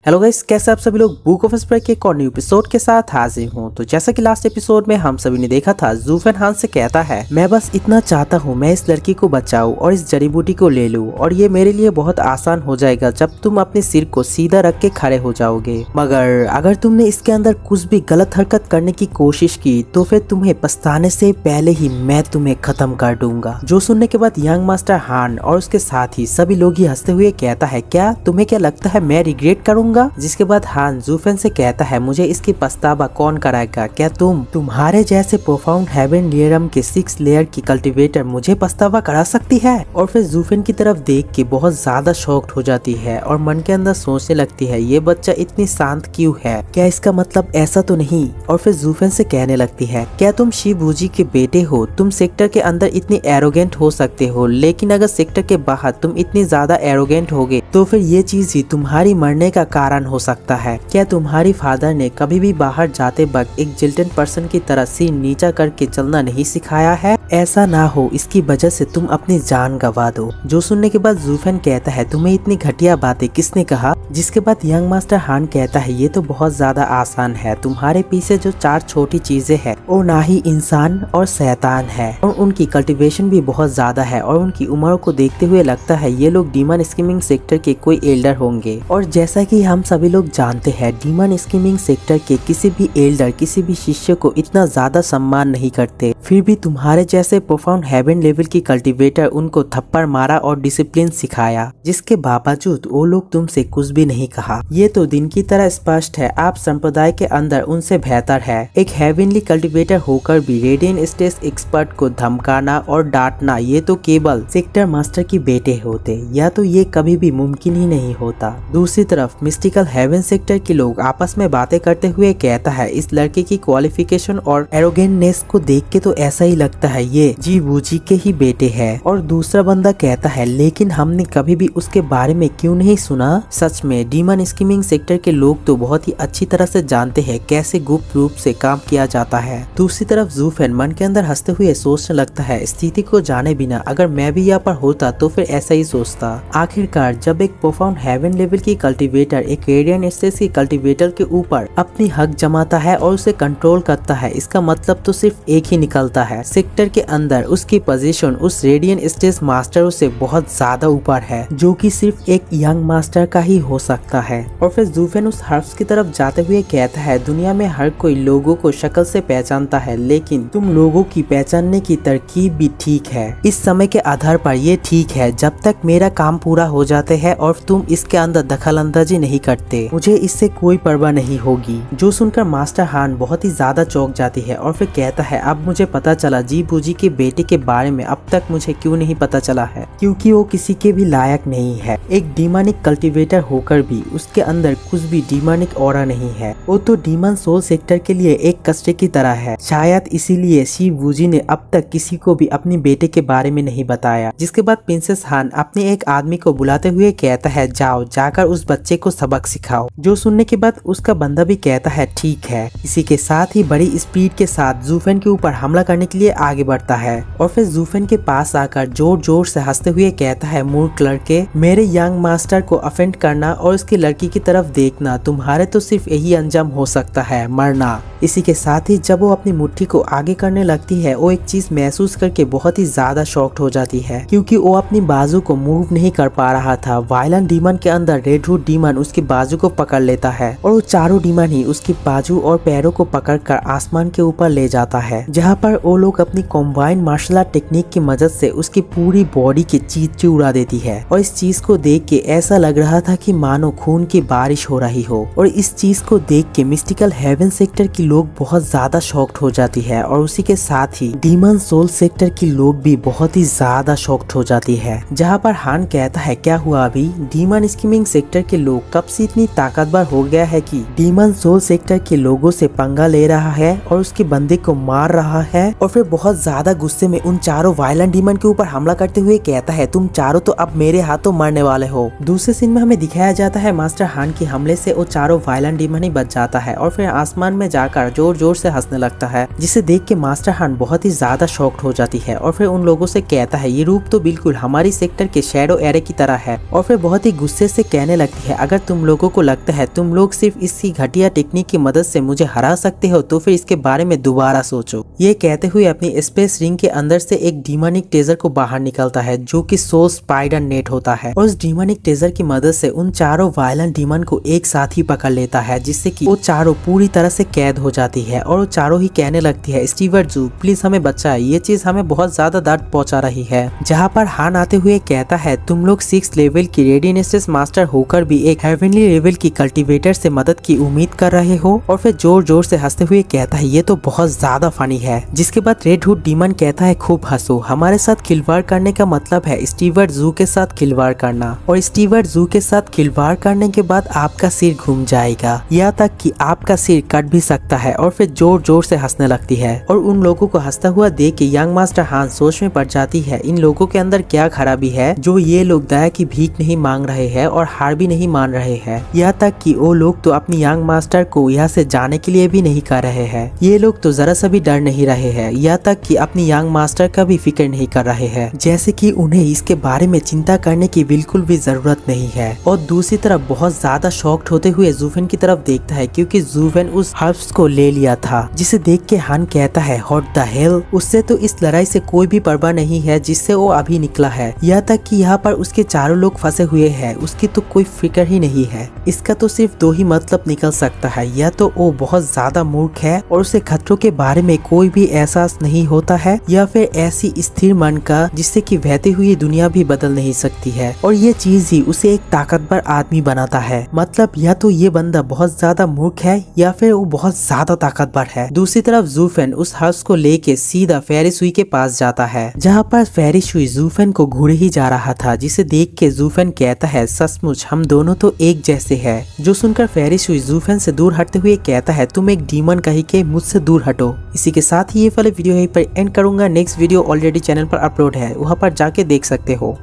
Hello guys, कैसे आप सभी लोग बुक ऑफ स्प्रे के एक और न्यू एपिसोड के साथ हाजिर हूँ। तो जैसा कि लास्ट एपिसोड में हम सभी ने देखा था, ज़ूफेन हान से कहता है मैं बस इतना चाहता हूँ मैं इस लड़की को बचाऊं और इस जड़ी बूटी को ले लूं और ये मेरे लिए बहुत आसान हो जाएगा जब तुम अपने सिर को सीधा रख के खड़े हो जाओगे। मगर अगर तुमने इसके अंदर कुछ भी गलत हरकत करने की कोशिश की तो फिर तुम्हें पछताने से पहले ही मैं तुम्हें खत्म कर दूंगा। जो सुनने के बाद यंग मास्टर हान और उसके साथ ही सभी लोग ही हंसते हुए कहता है क्या तुम्हें क्या लगता है मैं रिग्रेट करूंगा? जिसके बाद हान ज़ूफेन से कहता है मुझे इसकी पछतावा कौन कराएगा? क्या तुम्हारे जैसे प्रोफाउंड हेवन लेयरम के 6 लेयर की कल्टीवेटर मुझे पछतावा करा सकती है? और फिर ज़ूफेन की तरफ देख के बहुत ज्यादा शॉक्ड हो जाती है और मन के अंदर सोचने लगती है ये बच्चा इतनी शांत क्यों है, क्या इसका मतलब ऐसा तो नहीं? और फिर ज़ूफेन से कहने लगती है क्या तुम शिबूजी के बेटे हो? तुम सेक्टर के अंदर इतनी एरोगेंट हो सकते हो, लेकिन अगर सेक्टर के बाहर तुम इतनी ज्यादा एरोगेंट होगे तो फिर ये चीज ही तुम्हारी मरने का कारण हो सकता है। क्या तुम्हारी फादर ने कभी भी बाहर जाते वक्त एक जिल्टन पर्सन की तरह सिर नीचा करके चलना नहीं सिखाया है? ऐसा ना हो इसकी वजह से तुम अपनी जान गवा दो। जो सुनने के बाद ज़ूफेन कहता है तुम्हें इतनी घटिया बातें किसने कहा? जिसके बाद यंग मास्टर हान कहता है ये तो बहुत ज्यादा आसान है, तुम्हारे पीछे जो 4 छोटी चीजें हैं वो ना ही इंसान और शैतान है और उनकी कल्टीवेशन भी बहुत ज्यादा है और उनकी उम्र को देखते हुए लगता है ये लोग डीमन स्कीमिंग सेक्टर के कोई एल्डर होंगे। और जैसा कि हम सभी लोग जानते हैं डीमन स्कीमिंग सेक्टर के किसी भी एल्डर किसी भी शिष्य को इतना ज्यादा सम्मान नहीं करते, फिर भी तुम्हारे जैसे प्रोफाउंड हेवन लेवल की कल्टीवेटर उनको थप्पड़ मारा और डिसिप्लिन सिखाया, जिसके बावजूद वो लोग तुमसे कुछ भी नहीं कहा। ये तो दिन की तरह स्पष्ट है आप संप्रदाय के अंदर उनसे बेहतर है। एक हेवनली कल्टीवेटर होकर भी रेडियन स्टेज एक्सपर्ट को धमकाना और डांटना ये तो केवल सेक्टर मास्टर की बेटे होते, या तो ये कभी भी मुमकिन ही नहीं होता। दूसरी तरफ मिस्टिकल हेवन सेक्टर के लोग आपस में बातें करते हुए कहता है इस लड़के की क्वालिफिकेशन और एरोगेंटनेस को देख के तो ऐसा ही लगता है ये जीबूजी के ही बेटे हैं। और दूसरा बंदा कहता है लेकिन हमने कभी भी उसके बारे में क्यों नहीं सुना? सच में डीमन स्कीमिंग सेक्टर के लोग तो बहुत ही अच्छी तरह से जानते हैं कैसे गुप्त रूप से काम किया जाता है। दूसरी तरफ ज़ूफेन मन के अंदर हंसते हुए सोचने लगता है स्थिति को जाने बिना अगर मैं भी यहाँ पर होता तो फिर ऐसा ही सोचता। आखिरकार जब एक प्रोफाउंड हेवन लेवल की कल्टीवेटर एक रेडियन स्टेज की कल्टीवेटर के ऊपर अपनी हक जमाता है और उसे कंट्रोल करता है, इसका मतलब तो सिर्फ एक ही निकलता है सेक्टर के अंदर उसकी पोजीशन उस रेडियन स्टेज मास्टर से बहुत ज्यादा ऊपर है, जो कि सिर्फ एक यंग मास्टर का ही हो सकता है। और फिर ज़ूफेन उस हर्ब्स की तरफ जाते हुए कहता है दुनिया में हर कोई लोगों को शक्ल से पहचानता है, लेकिन तुम लोगों की पहचानने की तरकीब भी ठीक है। इस समय के आधार पर ये ठीक है जब तक मेरा काम पूरा हो जाते है और तुम इसके अंदर दखल अंदाजी नहीं करते, मुझे इससे कोई परवाह नहीं होगी। जो सुनकर मास्टर हान बहुत ही ज्यादा चौंक जाती है और फिर कहता है अब मुझे पता चला जीबूजी के बेटे के बारे में अब तक मुझे क्यों नहीं पता चला है, क्योंकि वो किसी के भी लायक नहीं है। एक डीमनिक कल्टीवेटर होकर भी उसके अंदर कुछ भी डीमनिक ऑरा नहीं है, वो तो डीमन सोल सेक्टर के लिए एक कष्ट की तरह है। शायद इसीलिए शिबूजी ने अब तक किसी को भी अपने बेटे के बारे में नहीं बताया। जिसके बाद प्रिंसेस हान अपने एक आदमी को बुलाते हुए कहता है जाओ जाकर उस बच्चे को सबक सिखाओ। जो सुनने के बाद उसका बंदा भी कहता है ठीक है। इसी के साथ ही बड़ी स्पीड के साथ ज़ूफेन के ऊपर हमला करने के लिए आगे बढ़ता है और फिर ज़ूफेन के पास आकर जोर जोर से हंसते हुए कहता है मूर्ख लड़के, मेरे यंग मास्टर को अफेंड करना और उसकी लड़की की तरफ देखना, तुम्हारे तो सिर्फ यही अंजाम हो सकता है, मरना। इसी के साथ ही जब वो अपनी मुट्ठी को आगे करने लगती है वो एक चीज महसूस करके बहुत ही ज्यादा शॉक्ड हो जाती है, क्योंकि वो अपनी बाजू को मूव नहीं कर पा रहा था। वायलेंट डीमन के अंदर रेडवुड डीमन उसकी बाजू को पकड़ लेता है और वो चारों डीमन ही उसकी बाजू और पैरों को पकड़कर आसमान के ऊपर ले जाता है, जहाँ पर वो लोग अपनी कॉम्बाइंड मार्शल आर्ट टेक्निक की मदद से उसकी पूरी बॉडी की चीज उड़ा देती है। और इस चीज को देख के ऐसा लग रहा था कि मानो खून की बारिश हो रही हो। और इस चीज को देख के मिस्टिकल हेवन सेक्टर की लोग बहुत ज्यादा शॉक्ड हो जाती है और उसी के साथ ही डीमन सोल सेक्टर की लोग भी बहुत ही ज्यादा शॉक्ड हो जाती है। जहाँ पर हान कहता है क्या हुआ अभी? डीमन स्कीमिंग सेक्टर के लोग कब से इतनी ताकतवर हो गया है कि डीमन सोल सेक्टर के लोगों से पंगा ले रहा है और उसके बंदे को मार रहा है। और फिर बहुत ज्यादा गुस्से में उन चारों वायलेंट डीमन के ऊपर हमला करते हुए कहता है तुम चारों तो अब मेरे हाथों मरने वाले हो। दूसरे सीन में हमें दिखाया जाता है मास्टर हान के हमले से वो चारों वायलेंट डीमन ही बच जाता है और फिर आसमान में जाकर जोर जोर से हंसने लगता है, जिसे देख के मास्टर हान बहुत ही ज्यादा शॉक्ड हो जाती है और फिर उन लोगों से कहता है ये रूप तो बिल्कुल हमारी सेक्टर के शैडो एरे की तरह है। और फिर बहुत ही गुस्से से कहने लगती है अगर तुम तुम लोगों को लगता है तुम लोग सिर्फ इसी घटिया टेक्निक की मदद से मुझे हरा सकते हो तो फिर इसके बारे में दोबारा सोचो। ये कहते हुए अपनी स्पेस रिंग के अंदर से एक डीमोनिक टेजर को बाहर निकलता है जो कि सो स्पाइडर नेट होता है और उस डीमोनिक टेजर की मदद से उन चारों वायलेंट डीमन को एक साथ ही पकड़ लेता है, जिससे कि वो चारों पूरी तरह से कैद हो जाती है और वो चारों ही कहने लगती है स्टीवर्ट जू प्लीज हमें बचाए, ये चीज हमें बहुत ज्यादा दर्द पहुंचा रही है। जहाँ पर हान आते हुए कहता है तुम लोग 6 लेवल की रेडिनेसेस मास्टर होकर भी एक हेवनली लेवल की कल्टीवेटर से मदद की उम्मीद कर रहे हो, और फिर जोर जोर से हंसते हुए कहता है ये तो बहुत ज्यादा फनी है। जिसके बाद रेड हुड डीमन कहता है खूब हंसो, हमारे साथ खिलवाड़ करने का मतलब है स्टीवर्ट जू के साथ खिलवाड़ करना, और स्टीवर्ट जू के साथ खिलवाड़ करने के बाद आपका सिर घूम जाएगा, यहाँ तक कि आपका सिर कट भी सकता है। और फिर जोर जोर से हंसने लगती है और उन लोगों को हंसता हुआ देख के यंग मास्टर हान सोच में पड़ जाती है इन लोगों के अंदर क्या खराबी है जो ये लोग दया की भीख नहीं मांग रहे हैं और हार भी नहीं मान रहे हैं। यहाँ तक कि वो लोग तो अपनी यंग मास्टर को यहाँ से जाने के लिए भी नहीं कर रहे हैं, ये लोग तो जरा सा भी डर नहीं रहे हैं, यहाँ तक कि अपनी यंग मास्टर का भी फिक्र नहीं कर रहे हैं, जैसे कि उन्हें इसके बारे में चिंता करने की बिल्कुल भी जरूरत नहीं है। और दूसरी तरफ बहुत ज्यादा शॉक्ड होते हुए जूफेन की तरफ देखता है क्योंकि जूफेन उस हर्ब्स को ले लिया था, जिसे देख के हान कहता है व्हाट द हेल, उससे तो इस लड़ाई से कोई भी परवाह नहीं है जिससे वो अभी निकला है, यहाँ तक कि यहाँ पर उसके चारों लोग फंसे हुए हैं, उसकी तो कोई फिक्र ही नहीं है। इसका तो सिर्फ 2 ही मतलब निकल सकता है, या तो वो बहुत ज्यादा मूर्ख है और उसे खतरों के बारे में कोई भी एहसास नहीं होता है, या फिर ऐसी स्थिर मन का जिससे कि बहती हुई दुनिया भी बदल नहीं सकती है, और ये चीज ही उसे एक ताकतवर आदमी बनाता है। मतलब या तो ये बंदा बहुत ज्यादा मूर्ख है या फिर वो बहुत ज्यादा ताकतवर है। दूसरी तरफ जूफेन उस हर्ष को लेके सीधा फेरिसुई के पास जाता है, जहाँ पर फेरिसुई जूफेन को घूरे ही जा रहा था, जिसे देख के जूफेन कहता है सचमुच हम दोनों तो एक जैसे हैं। जो सुनकर फेरिसुई जूफेन से दूर हटते हुए कहता है तुम एक डीमन कहीं के मुझसे दूर हटो। इसी के साथ ही ये वाले वीडियो यहीं पर एंड करूंगा। नेक्स्ट वीडियो ऑलरेडी चैनल पर अपलोड है, वहाँ पर जाके देख सकते हो।